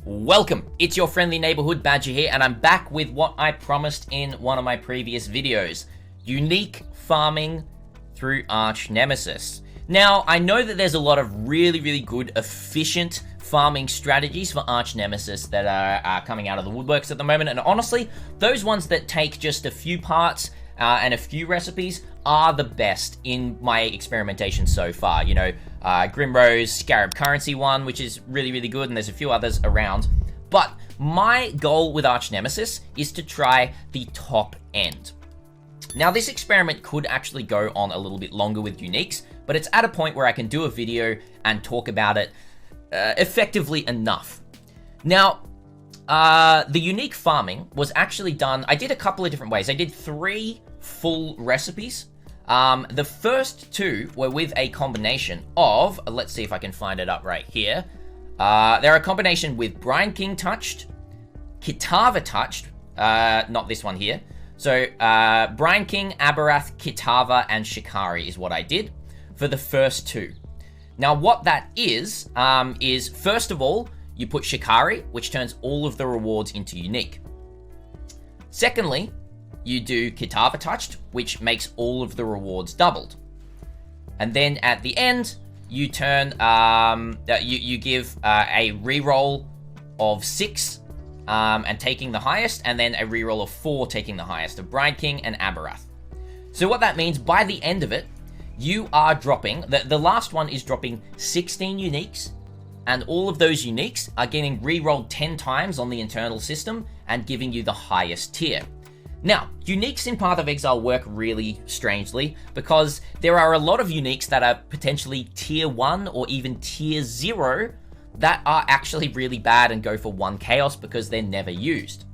Welcome, it's your friendly neighborhood Badger here, and I'm back with what I promised in one of my previous videos. Unique farming through Archnemesis. Now, I know that there's a lot of really good, efficient farming strategies for Archnemesis that are coming out of the woodworks at the moment, and honestly, those ones that take just a few parts and a few recipes are the best in my experimentation so far. You know, Grimrose, Scarab Currency one, which is really good, and there's a few others around. But my goal with Archnemesis is to try the top end. Now, this experiment could actually go on a little bit longer with uniques, but it's at a point where I can do a video and talk about it effectively enough. Now, the unique farming was actually done, I did a couple of different ways. I did 3 full recipes. The first 2 were with a combination of, let's see if I can find it up right here. They're a combination with Brine King touched, Kitava touched, not this one here. So, Brine King, Abberath, Kitava, and Shakari is what I did for the first 2. Now, what that is first of all, you put Shakari, which turns all of the rewards into unique. Secondly, you do Kitava touched, which makes all of the rewards doubled. And then at the end, you turn, you give a reroll of 6 and taking the highest, and then a reroll of 4 taking the highest of Brine King and Abberath. So what that means, by the end of it, you are dropping, the last one is dropping 16 uniques, and all of those uniques are getting rerolled 10 times on the internal system and giving you the highest tier. Now, uniques in Path of Exile work really strangely because there are a lot of uniques that are potentially tier 1 or even tier 0 that are actually really bad and go for 1 chaos because they're never used.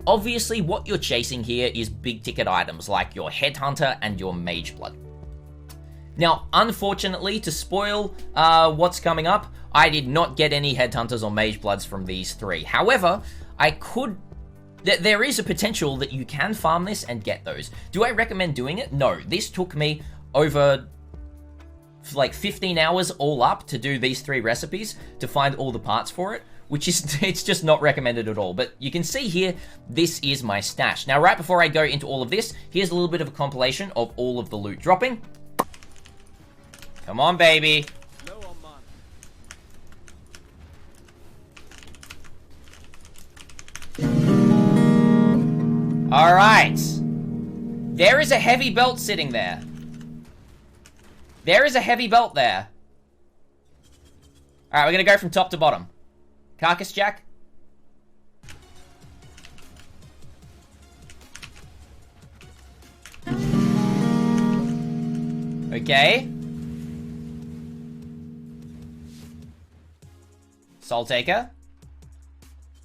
Obviously, what you're chasing here is big ticket items like your Headhunter and your Mageblood. Now, unfortunately, to spoil what's coming up, I did not get any Headhunters or Magebloods from these 3. However, there is a potential that you can farm this and get those. Do I recommend doing it? No. This took me over like 15 hours all up to do these 3 recipes to find all the parts for it, which is, it's just not recommended at all. But you can see here, this is my stash. Now, right before I go into all of this, here's a little bit of a compilation of all of the loot dropping. Come on, baby. All right. There is a heavy belt sitting there. There is a heavy belt there. All right, we're going to go from top to bottom. Carcass Jack. Okay. Soul Taker.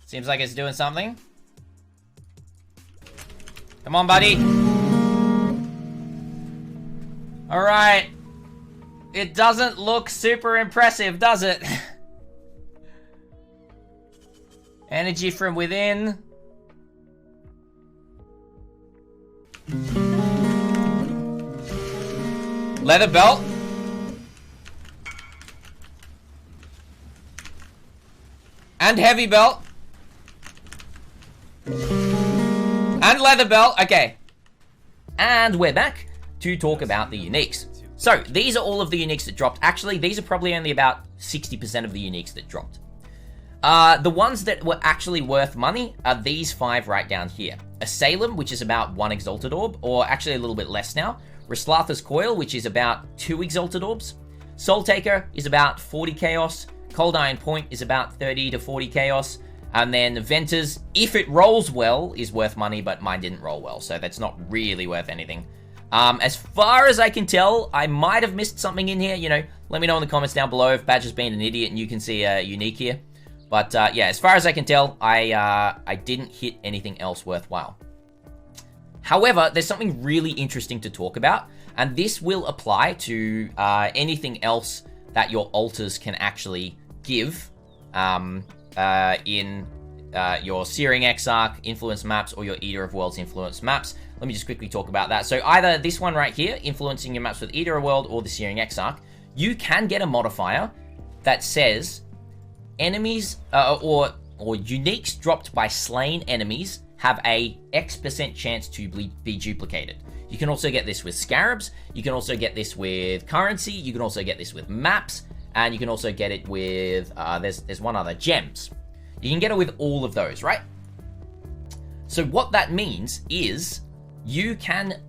Seems like it's doing something. Come on, buddy. Alright. It doesn't look super impressive, does it? Energy from within. Leather belt. And heavy belt. And leather belt. Okay. And we're back to talk about the uniques. So, these are all of the uniques that dropped. Actually, these are probably only about 60% of the uniques that dropped. The ones that were actually worth money are these 5 right down here. Asylum, which is about 1 Exalted Orb, or actually a little bit less now. Reslatha's Coil, which is about 2 Exalted Orbs. Soul Taker is about 40 Chaos. Cold Iron Point is about 30 to 40 Chaos. And then Venter's, if it rolls well, is worth money, but mine didn't roll well, so that's not really worth anything. As far as I can tell, I might have missed something in here. You know, let me know in the comments down below if Badger's been an idiot and you can see a unique here. But yeah, as far as I can tell, I didn't hit anything else worthwhile. However, there's something really interesting to talk about, and this will apply to anything else that your altars can actually give in your Searing Exarch influence maps or your Eater of Worlds influence maps. Let me just quickly talk about that. So either this one right here, influencing your maps with Eater of World, or the Searing Exarch, you can get a modifier that says enemies or uniques dropped by slain enemies have a X% chance to be duplicated. You can also get this with scarabs, you can also get this with currency, you can also get this with maps, and you can also get it with, there's one other, gems. You can get it with all of those, right? So what that means is you can,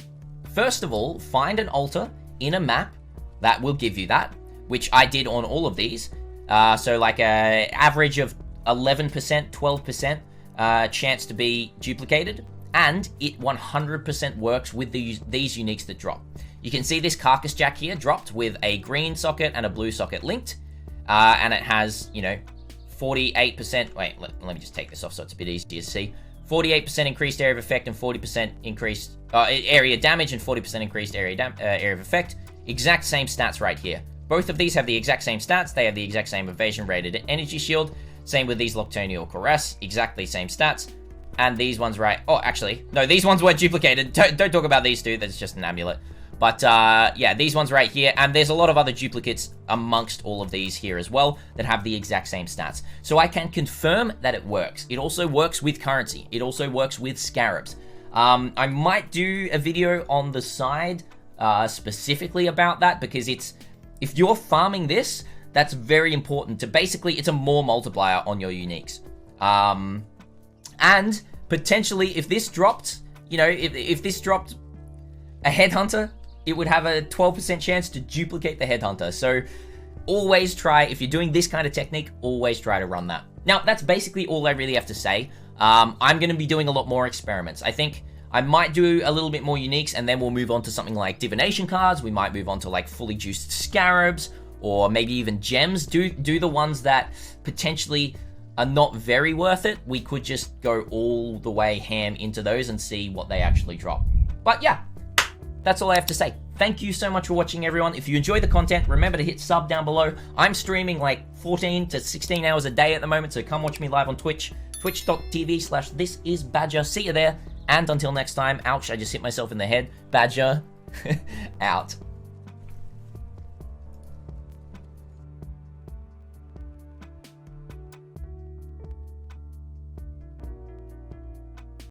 first of all, find an altar in a map that will give you that, which I did on all of these. So like a average of 11%, 12% chance to be duplicated, and it 100% works with these uniques that drop. You can see this carcass jack here dropped with a green socket and a blue socket linked, and it has, you know, 48%, wait, let me just take this off so it's a bit easier to see. 48% increased area of effect and 40% increased area damage and 40% increased area of effect. Exact same stats right here. Both of these have the exact same stats. They have the exact same evasion rated energy shield. Same with these Nocturnal Caress. Exactly same stats. And these ones, right? Oh, actually, no, these ones were duplicated. Don't talk about these two. That's just an amulet. But yeah, these ones right here. And there's a lot of other duplicates amongst all of these here as well that have the exact same stats. So I can confirm that it works. It also works with currency. It also works with scarabs. I might do a video on the side specifically about that, because if you're farming this, that's very important to basically, it's a more multiplier on your uniques. And potentially, if this dropped, you know, if this dropped a headhunter, it would have a 12% chance to duplicate the headhunter. So always try, if you're doing this kind of technique, always try to run that. Now, that's basically all I really have to say. I'm going to be doing a lot more experiments. I think I might do a little bit more uniques, and then we'll move on to something like divination cards. We might move on to like fully juiced scarabs, or maybe even gems. Do the ones that potentially are not very worth it. We could just go all the way ham into those and see what they actually drop. But yeah, that's all I have to say. Thank you so much for watching, everyone. If you enjoy the content, remember to hit sub down below. I'm streaming like 14 to 16 hours a day at the moment, so come watch me live on Twitch, twitch.tv/thisisbadger. See you there. And until next time, ouch, I just hit myself in the head. Badger, out.